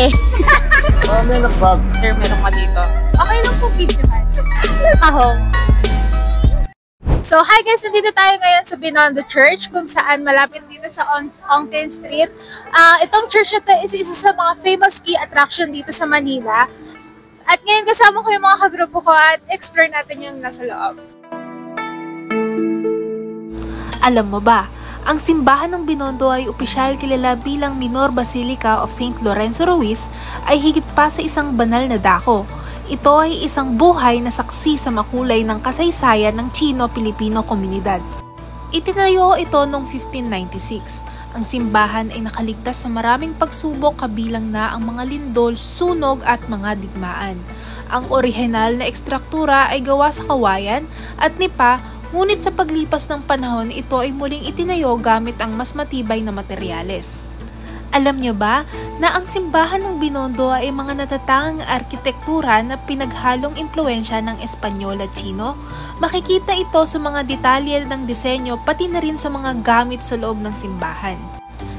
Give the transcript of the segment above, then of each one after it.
Ate. May nagbag. Sir, meron ka dito. Okay lang po video man. Ako. So, hi guys! Nandito tayo ngayon sa Binondo Church kung saan malapit dito sa Ongpin Street. Itong church na ito is isa sa mga famous key attraction dito sa Manila. At ngayon kasama ko yung mga kagrupo ko at explore natin yung nasa loob. Alam mo ba, ang simbahan ng Binondo ay opisyal kilala bilang Minor Basilica of St. Lorenzo Ruiz ay higit pa sa isang banal na dako. Ito ay isang buhay na saksi sa makulay ng kasaysayan ng Chino-Pilipino komunidad. Itinayo ito noong 1596. Ang simbahan ay nakaligtas sa maraming pagsubok kabilang na ang mga lindol, sunog at mga digmaan. Ang orihinal na ekstruktura ay gawa sa kawayan at nipa, ngunit sa paglipas ng panahon ito ay muling itinayo gamit ang mas matibay na materyales. Alam niyo ba na ang simbahan ng Binondo ay mga natatangang arkitektura na pinaghalong impluensya ng Espanyol at Chino? Makikita ito sa mga detalye ng disenyo pati na rin sa mga gamit sa loob ng simbahan.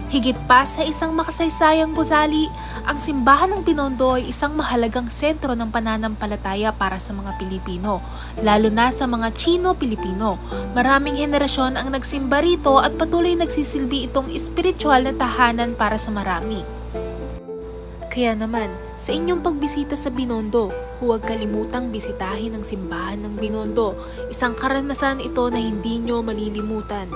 Higit pa sa isang makasaysayang gusali, ang simbahan ng Binondo ay isang mahalagang sentro ng pananampalataya para sa mga Pilipino, lalo na sa mga Chino-Pilipino. Maraming henerasyon ang nagsimba rito at patuloy nagsisilbi itong espiritual na tahanan para sa marami. Kaya naman, sa inyong pagbisita sa Binondo, huwag kalimutang bisitahin ang simbahan ng Binondo. Isang karanasan ito na hindi nyo malilimutan.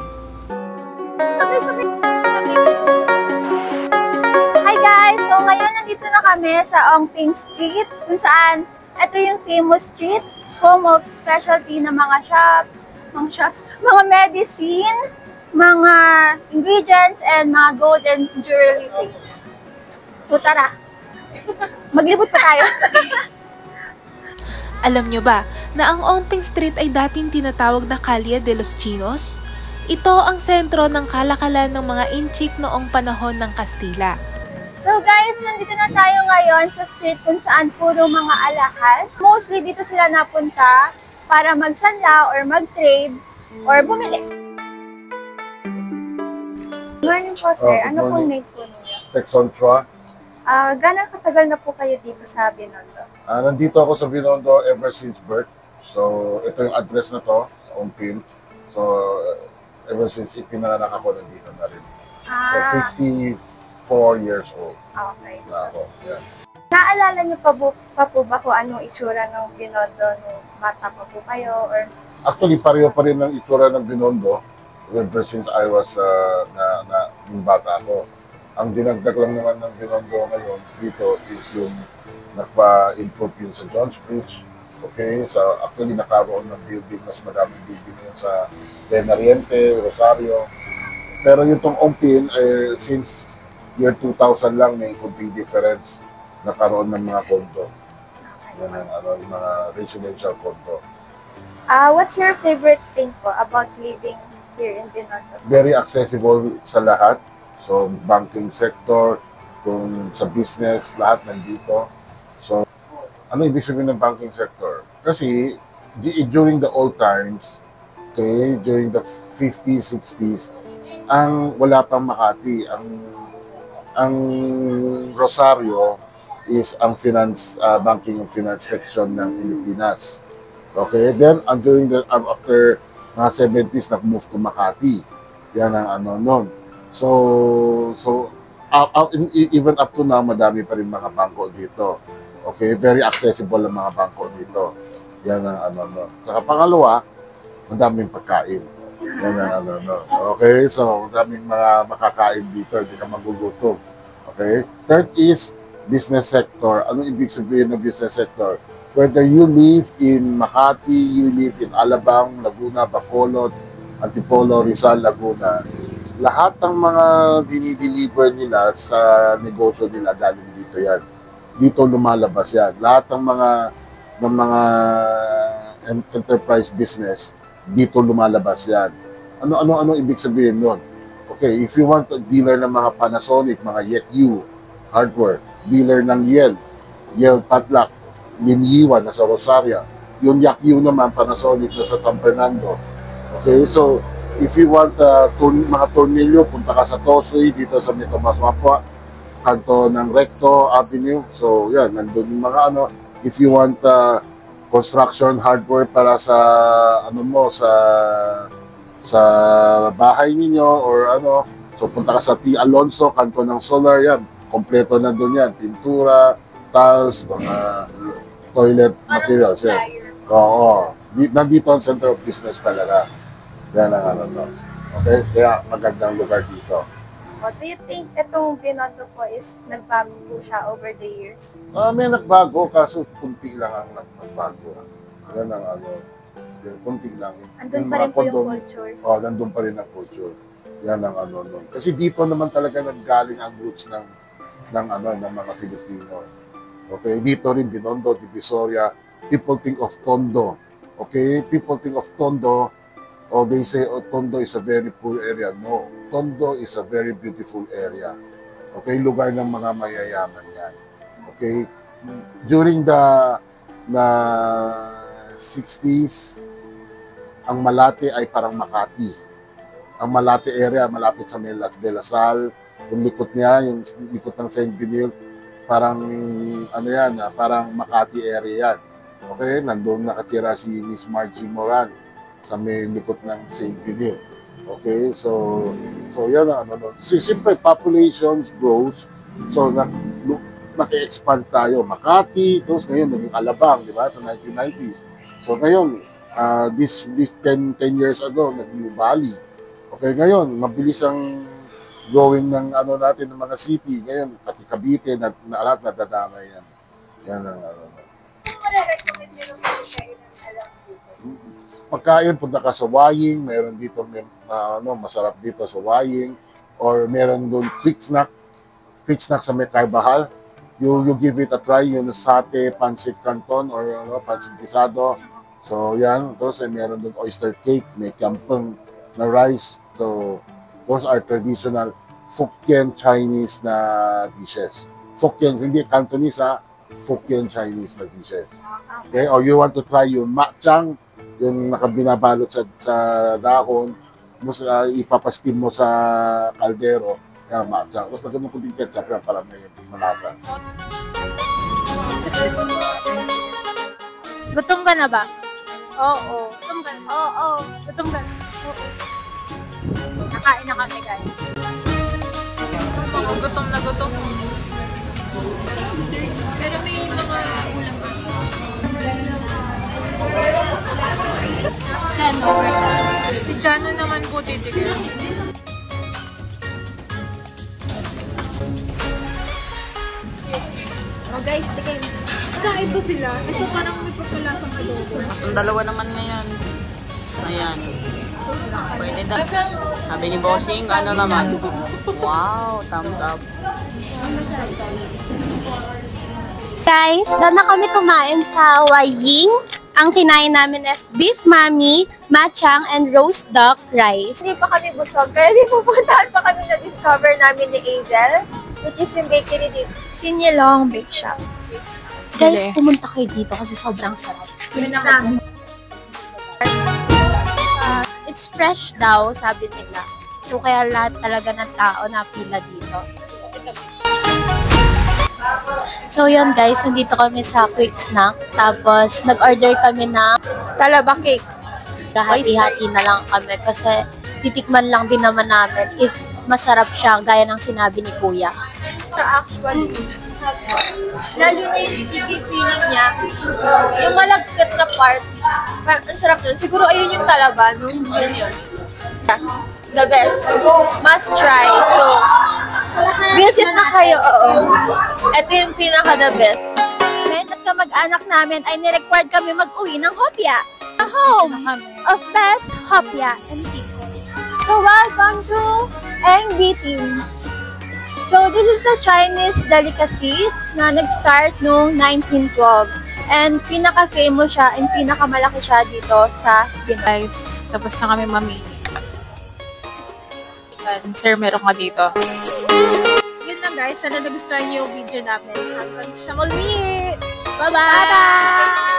Hi guys! So ngayon nandito na kami sa Ongpin Street kung saan ito yung famous street, home of specialty na mga shops, mga medicine, mga ingredients, and mga gold and jewelry things. So tara, maglibot pa tayo. Alam nyo ba na ang Ongpin Street ay dating tinatawag na Calle de los Chinos? Ito ang sentro ng kalakalan ng mga Inchik noong panahon ng Kastila. So guys, nandito na tayo ngayon sa street kung saan puro mga alahas. Mostly dito sila napunta para magsanla or mag-trade or bumili. Good morning po sir. Ano pong name po ninyo? Texon Chua. Gano'ng katagal na po kayo dito sa Binondo? Nandito ako sa Binondo ever since birth. So, ito yung address na to, sa Ongpin. So, ever since ipinanganak ako, nandito na rin. So, 54 years old. Okay. So, Na ako. Yeah. naalala niyo pa po ba kung anong itsura ng Binondo nung bata pa po kayo? Or... Actually, pareho pa rin ng itsura ng Binondo ever since I was yung bata ako. Ang dinagdag lang naman ng Binondo ngayon dito is yung nagpa-improve yun sa John's Bridge. Okay, so actually nakaroon ng building, mas madaming building yun sa Benariente, Rosario. Pero yung tong Ongpin, since year 2000 lang may kunting difference, nakaroon ng mga condo. Yan ang mga residential condo. What's your favorite thing po about living here in Binondo? Very accessible sa lahat. So, banking sector, kung sa business, lahat nandito. So, ano ibig sabihin ng banking sector? Kasi, during the old times, okay, during the 50s, 60s, wala pang Makati, ang Rosario is ang banking and finance section ng Pilipinas. Okay, then, after mga 70s, nag-move to Makati. Yan ang nun. So even up to now, madami pa rin mga bangko dito. Okay, very accessible ang mga bangko dito. Yan ang Saka pangalawa, madaming pagkain. Yan ang Okay, so madaming mga makakain dito, hindi ka magugutom. Okay? Third is business sector. Anong ibig sabihin ng business sector? Whether you live in Makati, you live in Alabang, Laguna, Bacolod, Antipolo, Rizal, Laguna, lahat ng mga dinideliver nila sa negosyo nila galing dito yan. Dito lumalabas yan. Lahat ng mga enterprise business, dito lumalabas yan. Ano ibig sabihin nun? Okay, if you want a dealer ng mga Panasonic, mga YECU, hardware, dealer ng Yale Padlock, Limyiwan na sa Rosario, yung YECU naman, Panasonic na sa San Fernando. Okay, so if you want mga tornilyo, punta ka sa Tosoy dito sa May Tomas Mapua. kanto ng Recto Avenue. So yan, nandun yung mga ano, if you want construction hardware para sa ano mo, sa bahay ninyo or ano, so punta ka sa T. Alonso, kanto ng Solar, yan, kompleto na doon yan, pintura, tiles, mga toilet materials, yan. Oo, nandito ang center of business talaga. Yan ang ano, no. Okay, kaya magandang lugar dito. What do you think itong Binondo po is nagbago po siya over the years? May nagbago, kaso kunti lang ang nagbago. Yan ang ano, yung kunti lang. Andun pa rin po yung culture. Nandun pa rin ang culture. Yan ang ano nun. Kasi dito naman talaga naggaling ang roots ng mga Filipino. Okay, dito rin Binondo, Divisoria. People think of Tondo. Okay, people think of Tondo. They say, Tondo is a very poor area. No, Tondo is a very beautiful area. Okay, lugar ng mga mayayaman yan. Okay, during the 60s, ang Malate ay parang Makati. Ang Malate area, malapit sa De La Salle, yung likod niya, yung likod ng St. Benil, parang, ano yan, parang Makati area yan. Okay, nandun nakatira si Miss Margie Moran sa may likod ng St. Benil. Okay, so yan ang ano. Siyempre, population grows, so naki-expand tayo. Makati, tapos ngayon naging Alabang, di ba? Ito 1990s. So ngayon, this 10 years ago, nag-New Valley. Okay, ngayon, mabilis ang growing ng ano natin, ng mga city. Ngayon, pati Cavite, na lahat nadadamay yan. Yan ang ano. Recommend nyo lang po kayo ng alam dito? Pagkain, punta ka sa Waying, meron dito masarap dito sa Waying, or meron doon quick snack sa may Carvajal. You give it a try, yung sate, pancit canton, or pancit guisado. So yan, tapos meron doon oyster cake, may kampeng na rice. So those are traditional Hokkien Chinese na dishes. Hokkien, hindi Cantonese, Hokkien Chinese na dishes. Okay, or you want to try yung makchang, yung nakabinabalot sa dahon, ipapasteam mo sa kaldero, kaya makchang. Tapos lagyan mo kunting ketchup yan para may malasa. Gutom ka na ba? Oo. Gutom ka na? Oo. Gutom ka na? Oo. Nakain na kami, guys. Ako gutom na gutom. Pero may mga ulam pa. Chano. Si Chano naman po titigil. Guys, tigay. Kain ba sila? Ito parang may pagkalasang adobo. Ang dalawa naman ngayon. Ayan. Pwede na. Sabi ni Bossing, ano naman? Wow, thumbs up. Guys, doon na kami kumain sa Waying. Ang kinain namin is beef mami, machang, and roast duck rice. Hindi pa kami busog, kaya may pupuntahan pa kami na-discover namin ni Adel, which is yung bakery dito, Sinyelong Bake Shop. Guys, pumunta kayo dito kasi sobrang sarap. It's fresh daw, sabi nila. So, kaya lahat talaga ng tao na pila dito. So, yun guys, nandito kami sa quick snack. Tapos, nag-order kami ng talaba cake. Kahati-hati na lang kami kasi titikman lang din naman namin if masarap siya, gaya ng sinabi ni Kuya. Actually, lalo na yung sticky feeling niya, yung malagkit na part, ang sarap nun. Siguro ayun yung talaba, no? Yun. The best. Must try. So, visit na kayo. Oo. Ito yung pinaka-the best. At kamag-anak namin ay nirequired kami mag-uwi ng hopya. The home of best hopya and Bicol. So, welcome to Engbi Team. So, this is the Chinese delicacies na nag-start noong 1912. And pinaka-famous siya and pinaka-malaki siya dito sa Pinas. Guys, tapos na kami mamili. Sir, meron ka dito. Yun lang guys, sana nagustuhan niyo yung video namin. Hanggang sa muli! Bye-bye! Bye-bye!